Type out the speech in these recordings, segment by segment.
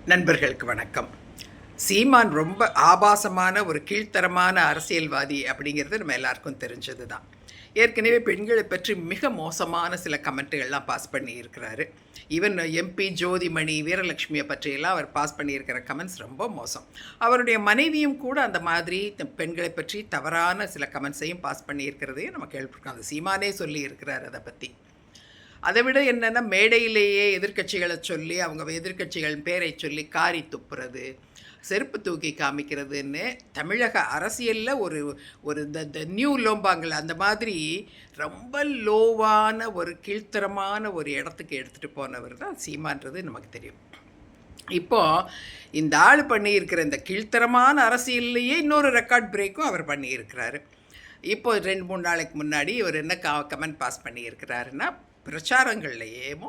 நண்பர்களுக்கு வணக்கம். சீமான் ரொம்ப ஆபாசமான ஒரு கீழ்த்தரமான அரசியல்வாதி அப்படிங்கிறது நம்ம எல்லாருக்கும் தெரிஞ்சது தான். ஏற்கனவே பெண்களை பற்றி மிக மோசமான சில கமெண்ட்டுகள்லாம் பாஸ் பண்ணியிருக்கிறாரு. ஈவன் எம்பி ஜோதிமணி வீரலட்சுமியை பற்றியெல்லாம் அவர் பாஸ் பண்ணியிருக்கிற கமெண்ட்ஸ் ரொம்ப மோசம். அவருடைய மனைவியும் கூட அந்த மாதிரி பெண்களை பற்றி தவறான சில கமெண்ட்ஸையும் பாஸ் பண்ணியிருக்கிறதையும் நம்ம கேள்விப்பட்டிருக்கோம். அந்த சீமானே சொல்லி இருக்கிறார் அதை பற்றி. அதை விட என்னென்னா, மேடையிலேயே எதிர்க்கட்சிகளை சொல்லி அவங்க எதிர்க்கட்சிகள் பேரை சொல்லி காரி துப்புறது, செருப்பு தூக்கி காமிக்கிறதுன்னு தமிழக அரசியலில் ஒரு ஒரு த நியூ லோம்பாங்கள் அந்த மாதிரி ரொம்ப லோவான ஒரு கீழ்த்தரமான ஒரு இடத்துக்கு எடுத்துகிட்டு போனவர் தான் சீமான்றது நமக்கு தெரியும். இப்போது இந்த ஆள் பண்ணியிருக்கிற இந்த கீழ்த்தரமான அரசியல்லையே இன்னொரு ரெக்கார்ட் பிரேக்கும் அவர் பண்ணியிருக்கிறாரு. இப்போ 2-3 நாளைக்கு முன்னாடி இவர் என்ன கமெண்ட் பாஸ் பண்ணியிருக்கிறாருன்னா, பிரச்சாரங்கள்லையேமோ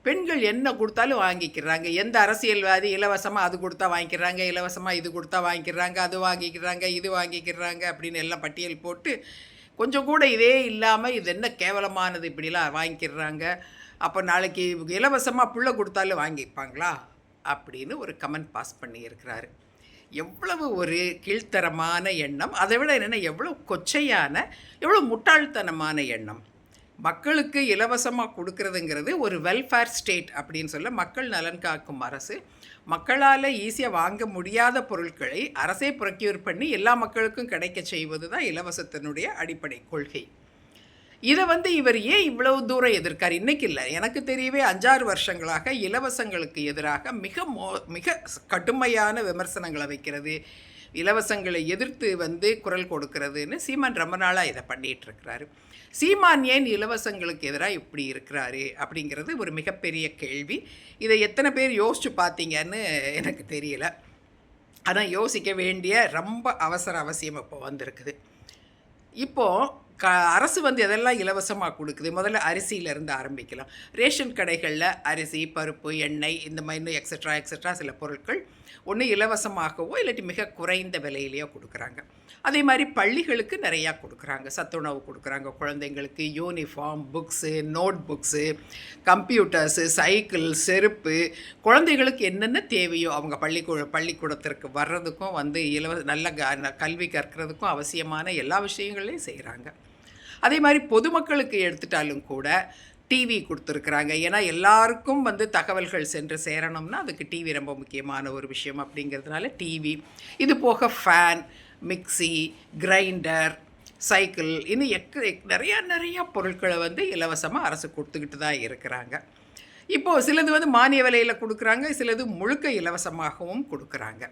பெண்கள் என்ன கொடுத்தாலும் வாங்கிக்கிறாங்க, எந்த அரசியல்வாதி இலவசமாக அது கொடுத்தா வாங்கிக்கிறாங்க, இலவசமாக இது கொடுத்தா வாங்கிக்கிறாங்க, அது வாங்கிக்கிறாங்க, இது வாங்கிக்கிறாங்க அப்படின்னு எல்லாம் பட்டியல் போட்டு கொஞ்சம் கூட இதே இல்லாமல் இது என்ன கேவலமானது இப்படிலாம் வாங்கிக்கிறாங்க, அப்போ நாளைக்கு இலவசமாக புள்ள கொடுத்தாலும் வாங்கிப்பாங்களா அப்படின்னு ஒரு கமெண்ட் பாஸ் பண்ணியிருக்கிறாரு. எவ்வளவு ஒரு கீழ்த்தரமான எண்ணம், அதை விட என்னென்னா எவ்வளோ கொச்சையான, எவ்வளோ முட்டாள்தனமான எண்ணம். மக்களுக்கு இலவசமாக கொடுக்கறதுங்கிறது ஒரு வெல்ஃபேர் ஸ்டேட் அப்படின்னு சொல்ல, மக்கள் நலன் காக்கும் அரசு. மக்களால் ஈஸியாக வாங்க முடியாத பொருட்களை அரசே ப்ரொக்யூர் பண்ணி எல்லா மக்களுக்கும் கிடைக்க செய்வது தான் இலவசத்தினுடைய அடிப்படை கொள்கை. இதை இவர் ஏன் இவ்வளவு தூரம் எதிர்க்கார்? இன்றைக்கி இல்லை, எனக்கு தெரியவே 5-6 வருஷங்களாக இலவசங்களுக்கு எதிராக மிக கடுமையான விமர்சனங்களை வைக்கிறது, இலவசங்களை எதிர்த்து குரல் கொடுக்கறதுன்னு சீமான் ரொம்ப நாளாக இதை பண்ணிகிட்ருக்கிறாரு. சீமான் ஏன் இலவசங்களுக்கு எதிராக இப்படி இருக்கிறாரு அப்படிங்கிறது ஒரு மிகப்பெரிய கேள்வி. இதை எத்தனை பேர் யோசித்து பார்த்தீங்கன்னு எனக்கு தெரியல. ஆனால் யோசிக்க வேண்டிய ரொம்ப அவசியம் இப்போ வந்திருக்குது. இப்போது அரசு எதெல்லாம் இலவசமாக கொடுக்குது? முதல்ல அரிசியிலேருந்து ஆரம்பிக்கலாம். ரேஷன் கடைகளில் அரிசி, பருப்பு, எண்ணெய் இந்த மாதிரி எக்ஸட்ரா சில பொருட்கள் ஒன்று இலவசமாகவோ இல்லாட்டி மிக குறைந்த விலையிலையோ கொடுக்குறாங்க. அதே மாதிரி பள்ளிகளுக்கு நிறையா கொடுக்குறாங்க, சத்துணவு கொடுக்குறாங்க. குழந்தைங்களுக்கு uniform, books, note books, computers, cycle, செருப்பு, குழந்தைகளுக்கு என்னென்ன தேவையோ அவங்க பள்ளிக்கூடத்திற்கு வர்றதுக்கும் நல்ல கல்வி கற்கிறதுக்கும் அவசியமான எல்லா விஷயங்களையும் செய்கிறாங்க. அதே மாதிரி பொதுமக்களுக்கு எடுத்துட்டாலும் கூட டிவி கொடுத்துருக்குறாங்க. ஏன்னா எல்லாருக்கும் தகவல்கள் சென்று சேரணும்னா அதுக்கு டிவி ரொம்ப முக்கியமான ஒரு விஷயம் அப்படிங்கிறதுனால டிவி, இது போக ஃபேன், மிக்சி, கிரைண்டர், சைக்கிள், இன்னும் நிறையா பொருட்களை இலவசமாக அரசு கொடுத்துக்கிட்டு தான் இருக்கிறாங்க. இப்போது சிலது மானிய விலையில் கொடுக்குறாங்க, சிலது முழுக்க இலவசமாகவும் கொடுக்குறாங்க.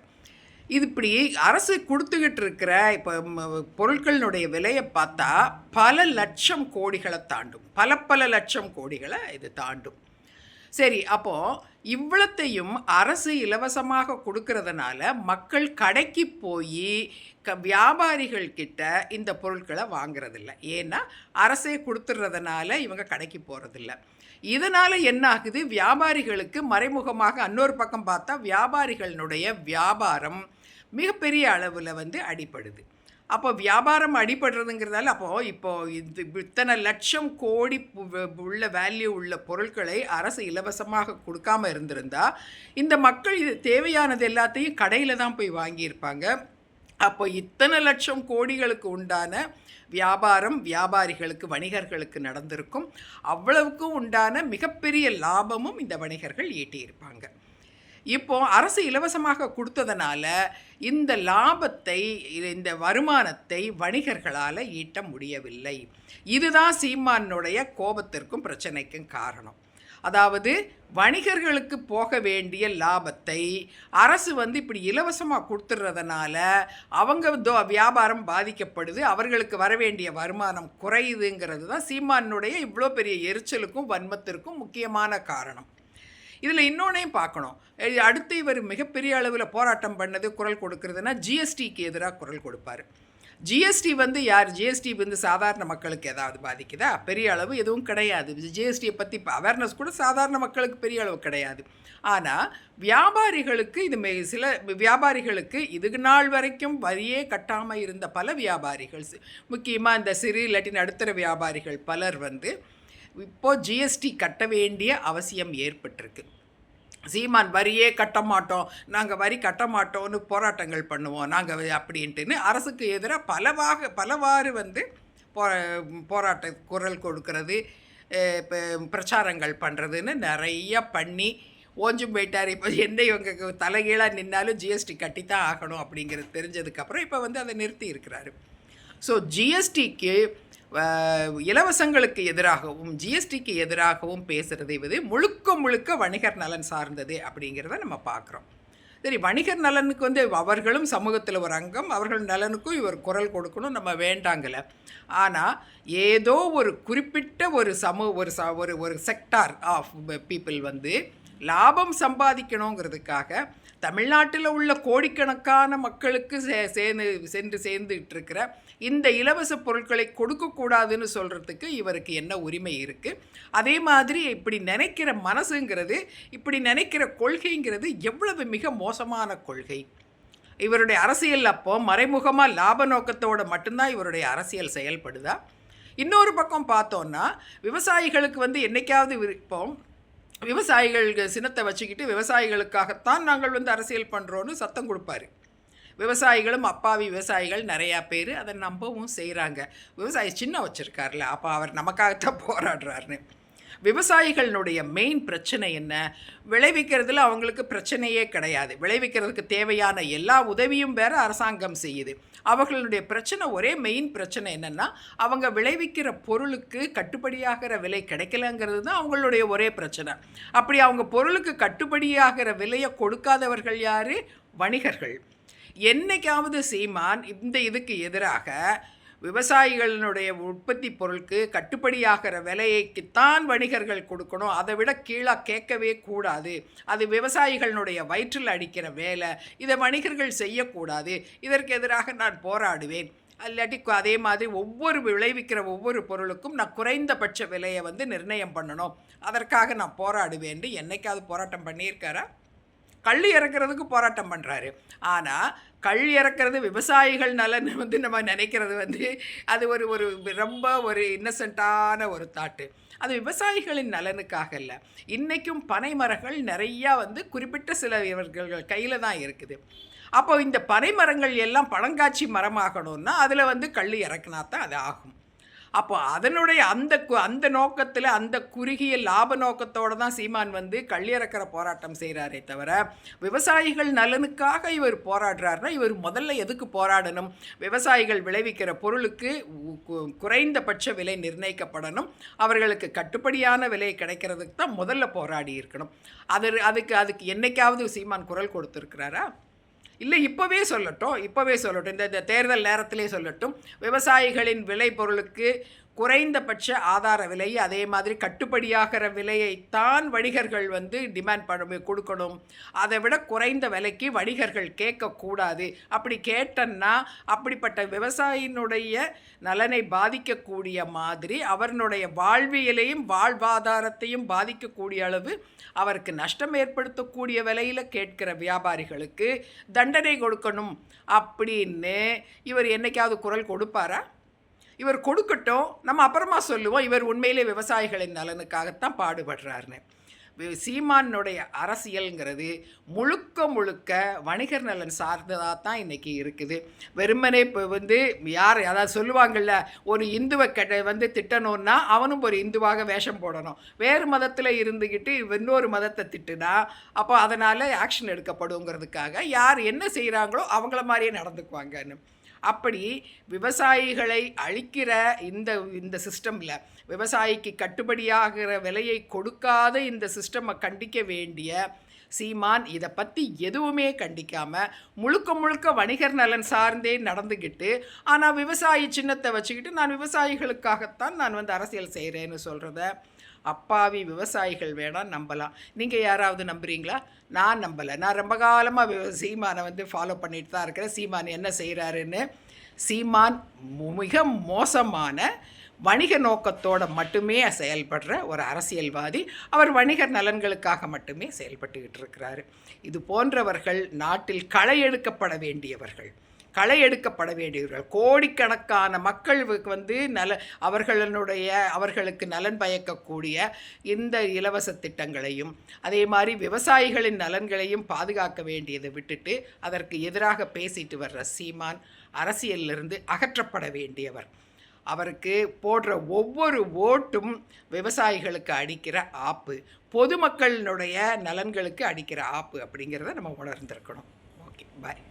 இது இப்படி அரசு கொடுத்துக்கிட்டு இருக்கிற இப்போ பொருட்களினுடைய விலையை பார்த்தா பல லட்சம் கோடிகளை தாண்டும், பல லட்சம் கோடிகளை இது தாண்டும். சரி, அப்போது இவ்வளத்தையும் அரசு இலவசமாக கொடுக்கறதுனால மக்கள் கடைக்கு போய் வியாபாரிகள் கிட்ட இந்த பொருட்களை வாங்கிறதில்ல. ஏன்னா அரசே கொடுத்துட்றதுனால இவங்க கடைக்கு போகிறதில்ல. இதனால் என்ன ஆகுது? வியாபாரிகளுக்கு மறைமுகமாக இன்னொரு பக்கம் பார்த்தா வியாபாரிகளினுடைய வியாபாரம் மிகப்பெரிய அளவில் அடிப்படுது. அப்போ வியாபாரம் அடிபடுறதுங்கிறதால இப்போது இத்தனை லட்சம் கோடி உள்ள வேல்யூ உள்ள பொருட்களை அரசு இலவசமாக கொடுக்காமல் இருந்திருந்தால் இந்த மக்கள் இது தேவையானது எல்லாத்தையும் கடையில் தான் போய் வாங்கியிருப்பாங்க. அப்போ இத்தனை லட்சம் கோடிகளுக்கு உண்டான வியாபாரம் வியாபாரிகளுக்கு, வணிகர்களுக்கு நடந்திருக்கும். அவ்வளவுக்கும் உண்டான மிகப்பெரிய லாபமும் இந்த வணிகர்கள் ஈட்டியிருப்பாங்க. இப்போது அரசு இலவசமாக கொடுத்ததுனால இந்த லாபத்தை, இந்த வருமானத்தை வணிகர்களால் ஈட்ட முடியவில்லை. இதுதான் சீமானுடைய கோபத்திற்கும் பிரச்சனைக்கும் காரணம். அதாவது வணிகர்களுக்கு போக வேண்டிய லாபத்தை அரசு இப்படி இலவசமாக கொடுத்துட்றதுனால அவங்க வியாபாரம் பாதிக்கப்படுது, அவர்களுக்கு வர வேண்டிய வருமானம் குறையுதுங்கிறது தான் சீமானுடைய இவ்வளோ பெரிய எரிச்சலுக்கும் வன்மத்திற்கும் முக்கியமான காரணம். இதில் இன்னொன்னையும் பார்க்கணும். அடுத்து இவர் மிகப்பெரிய அளவில் போராட்டம் பண்ணது, குரல் கொடுக்கறதுனா ஜிஎஸ்டிக்கு எதிராக குரல் கொடுப்பார். ஜிஎஸ்டி யார்? ஜிஎஸ்டி சாதாரண மக்களுக்கு ஏதாவது பாதிக்குதா? பெரிய அளவு எதுவும் கிடையாது. ஜிஎஸ்டியை பற்றி அவேர்னஸ் கூட சாதாரண மக்களுக்கு பெரிய அளவு கிடையாது. ஆனால் வியாபாரிகளுக்கு சில வியாபாரிகளுக்கு இது நாள் வரைக்கும் வரியே கட்டாமல் இருந்த பல வியாபாரிகள், முக்கியமாக இந்த சிறு இல்லாட்டி நடுத்தர வியாபாரிகள் பலர் இப்போது ஜிஎஸ்டி கட்ட வேண்டிய அவசியம் ஏற்பட்டிருக்கு. சீமான் வரியே கட்ட மாட்டோம், நாங்கள் வரி கட்ட மாட்டோம்னு போராட்டங்கள் பண்ணுவோம் நாங்கள் அப்படின்ட்டுன்னு அரசுக்கு எதிராக பலவாறு வந்து போராட்ட குரல் கொடுக்கறது, இப்போ பிரச்சாரங்கள் பண்ணுறதுன்னு நிறைய பண்ணி ஓஞ்சும் போயிட்டார். இப்போ என்ன இவங்க தலைகீழாக நின்னாலும் ஜிஎஸ்டி கட்டித்தான் ஆகணும் அப்படிங்கிறது தெரிஞ்சதுக்கப்புறம் இப்போ வந்து அதை நிறுத்தி இருக்கிறாரு. ஸோ ஜிஎஸ்டிக்கு இலவசங்களுக்கு எதிராகவும் ஜிஎஸ்டிக்கு எதிராகவும் பேசுகிறதை வந்து முழுக்க முழுக்க வணிகர் நலன் சார்ந்தது அப்படிங்கிறத நம்ம பார்க்குறோம். சரி, வணிகர் நலனுக்கு வந்து அவர்களும் சமூகத்தில் ஒரு அங்கம், அவர்கள் நலனுக்கும் இவர் குரல் கொடுக்கணும், நம்ம வேண்டாங்கலை. ஆனால் ஏதோ ஒரு குறிப்பிட்ட ஒரு செக்டார் ஆஃப் பீப்புள் வந்து லாபம் சம்பாதிக்கணுங்கிறதுக்காக தமிழ்நாட்டில் உள்ள கோடிக்கணக்கான மக்களுக்கு சேர்ந்துட்டு இருக்கிற இந்த இலவச பொருட்களை கொடுக்கக்கூடாதுன்னு சொல்கிறதுக்கு இவருக்கு என்ன உரிமை இருக்குது? அதே மாதிரி இப்படி நினைக்கிற மனசுங்கிறது, இப்படி நினைக்கிற கொள்கைங்கிறது எவ்வளவு மிக மோசமான கொள்கை. இவருடைய அரசியல் அப்போ மறைமுகமாக லாப நோக்கத்தோடு மட்டும்தான் இவருடைய அரசியல் செயல்படுதா? இன்னொரு பக்கம் பார்த்தோன்னா விவசாயிகளுக்கு வந்து என்றைக்காவது விருப்பம், விவசாயிகள் சின்னத்தை வச்சுக்கிட்டு விவசாயிகளுக்காகத்தான் நாங்கள் வந்து அரசியல் பண்ணுறோன்னு சத்தம் கொடுப்பாரு. விவசாயிகளும் அப்பாவி விவசாயிகள் நிறையா பேர் அதை நம்பவும் செய்கிறாங்க. விவசாயி சின்ன வச்சுருக்காருல, அப்போ அவர் நமக்காகத்தான் போராடுறாருன்னு. விவசாயிகளுடைய மெயின் பிரச்சனை என்ன? விளைவிக்கிறதுல அவங்களுக்கு பிரச்சனையே கிடையாது. விளைவிக்கிறதுக்கு தேவையான எல்லா உதவியும் வேறு அரசாங்கம் செய்யுது. அவர்களுடைய பிரச்சனை, ஒரே மெயின் பிரச்சனை என்னென்னா, அவங்க விளைவிக்கிற பொருளுக்கு கட்டுப்படியாகிற விலை கிடைக்கலங்கிறது தான் அவங்களுடைய ஒரே பிரச்சனை. அப்படி அவங்க பொருளுக்கு கட்டுப்படியாகிற விலையை கொடுக்காதவர்கள் யார்? வணிகர்கள். என்னைக்காவது சீமான் இந்த இதுக்கு எதிராக விவசாயிகளினுடைய உற்பத்தி பொருளுக்கு கட்டுப்படியாகிற விலையைக்குத்தான் வணிகர்கள் கொடுக்கணும், அதை விட கீழாக கேட்கவே கூடாது, அது விவசாயிகளினுடைய வயிற்றில் அடிக்கிற வேலை, இதை வணிகர்கள் செய்யக்கூடாது, இதற்கு எதிராக நான் போராடுவேன், இல்லாட்டி அதே மாதிரி விளைவிக்கிற ஒவ்வொரு பொருளுக்கும் நான் குறைந்தபட்ச விலையை வந்து நிர்ணயம் பண்ணணும், அதற்காக நான் போராடுவேன் என்னைக்காவது போராட்டம் பண்ணியிருக்காரா? கல் இறக்கிறதுக்கு போராட்டம் பண்ணுறாரு. ஆனால் கல் இறக்கிறது விவசாயிகள் நலன் வந்து நம்ம நினைக்கிறது வந்து அது ஒரு ரொம்ப ஒரு இன்னசென்ட்டான ஒரு தாட்டு. அது விவசாயிகளின் நலனுக்காக இல்லை. இன்றைக்கும் பனை மரங்கள் நிறையா வந்து குறிப்பிட்ட சில இவர்கள் கையில் தான் இருக்குது. அப்போ இந்த பனை மரங்கள் எல்லாம் பழங்காட்சி மரமாகணும்னா அதில் வந்து கல் இறக்குனா தான் அது ஆகும். அப்போ அதனுடைய அந்த நோக்கத்தில், அந்த குறுகிய லாப நோக்கத்தோடு தான் சீமான் வந்து கள்ளிறக்கிற போராட்டம் செய்கிறாரே தவிர, விவசாயிகள் நலனுக்காக இவர் போராடுறாருன்னா இவர் முதல்ல எதுக்கு போராடணும்? விவசாயிகள் விளைவிக்கிற பொருளுக்கு குறைந்தபட்ச விலை நிர்ணயிக்கப்படணும், அவர்களுக்கு கட்டுப்படியான விலை கிடைக்கிறதுக்கு தான் முதல்ல போராடி இருக்கணும். அதுக்கு என்னைக்காவது சீமான் குரல் கொடுத்துருக்கிறாரா? இல்லை, இப்போவே சொல்லட்டும், இந்த தேர்தல் நேரத்திலே சொல்லட்டும், விவசாயிகளின் விளை பொருளுக்கு குறைந்தபட்ச ஆதார விலை, அதே மாதிரி கட்டுப்படியாகிற விலையைத்தான் வணிகர்கள் வந்து டிமாண்ட் பண்ண கொடுக்கணும், அதை விட குறைந்த விலைக்கு வணிகர்கள் கேட்கக்கூடாது. அப்படி கேட்டன்னா அப்படிப்பட்ட விவசாயினுடைய நலனை பாதிக்கக்கூடிய மாதிரி அவர்களுடைய வாழ்வியலையும் வாழ்வாதாரத்தையும் பாதிக்கக்கூடிய அளவு அவருக்கு நஷ்டம் ஏற்படுத்தக்கூடிய விலையில் கேட்கிற வியாபாரிகளுக்கு தண்டனை கொடுக்கணும் அப்படின்னு இவர் என்னைக்காவது குரல் கொடுப்பாரா? இவர் கொடுக்கட்டும், நம்ம அப்புறமா சொல்லுவோம் இவர் உண்மையிலே விவசாயிகளின் நலனுக்காகத்தான் பாடுபடுறாருன்னு. சீமானுடைய அரசியல்ங்கிறது முழுக்க வணிகர் நலன் சார்ந்ததாக தான் இன்றைக்கி இருக்குது. வெறுமனே இப்போ வந்து அதாவது சொல்லுவாங்கள்ல, ஒரு இந்துவை வந்து திட்டணுன்னா அவனும் ஒரு இந்துவாக வேஷம் போடணும், வேறு மதத்தில் இருந்துக்கிட்டு இன்னொரு மதத்தை திட்டுனா அப்போ அதனால் ஆக்ஷன் எடுக்கப்படுங்கிறதுக்காக யார் என்ன செய்கிறாங்களோ அவங்கள மாதிரியே நடந்துக்குவாங்கன்னு. அப்படி விவசாயிகளை அழிக்கிற இந்த சிஸ்டமில், விவசாயிக்கு கட்டுப்படியாகிற விலையை கொடுக்காத இந்த சிஸ்டமை கண்டிக்க வேண்டிய சீமான் இதை பற்றி எதுவுமே கண்டிக்காமல் முழுக்க வணிகர் நலன் சார்ந்தே நடந்துக்கிட்டு, ஆனால் விவசாயி சின்னத்தை வச்சுக்கிட்டு நான் விவசாயிகளுக்காகத்தான் நான் வந்து அரசியல் செய்கிறேன்னு சொல்கிறத அப்பாவி விவசாயிகள் வேணால் நம்பலாம். நீங்கள் யாராவது நம்புறீங்களா? நான் நம்பலை. நான் ரொம்ப காலமாக சீமானை வந்து ஃபாலோ பண்ணிட்டு தான் இருக்கிறேன். சீமான் என்ன செய்கிறாருன்னு. சீமான் மிக மோசமான வணிக நோக்கத்தோடு மட்டுமே செயல்படுற ஒரு அரசியல்வாதி. அவர் வணிகர் நலன்களுக்காக மட்டுமே செயல்பட்டுக்கிட்டு இருக்கிறாரு. இது போன்றவர்கள் நாட்டில் களை எடுக்கப்பட வேண்டியவர்கள். களை எடுக்கப்பட வேண்டியவர்கள். கோடிக்கணக்கான மக்களுக்கு வந்து அவர்களுக்கு நலன் பயக்கக்கூடிய இந்த இலவச திட்டங்களையும் அதே மாதிரி விவசாயிகளின் நலன்களையும் பாதுகாக்க வேண்டியதை விட்டுட்டு அதற்கு எதிராக பேசிட்டு வர்ற சீமான் அரசியலிலிருந்து அகற்றப்பட வேண்டியவர். அவருக்கு போடுற ஒவ்வொரு ஓட்டும் விவசாயிகளுக்கு அடிக்கிற ஆப்பு, பொதுமக்களினுடைய நலன்களுக்கு அடிக்கிற ஆப்பு அப்படிங்கிறத நம்ம உணர்ந்திருக்கணும். ஓகே, பாய்.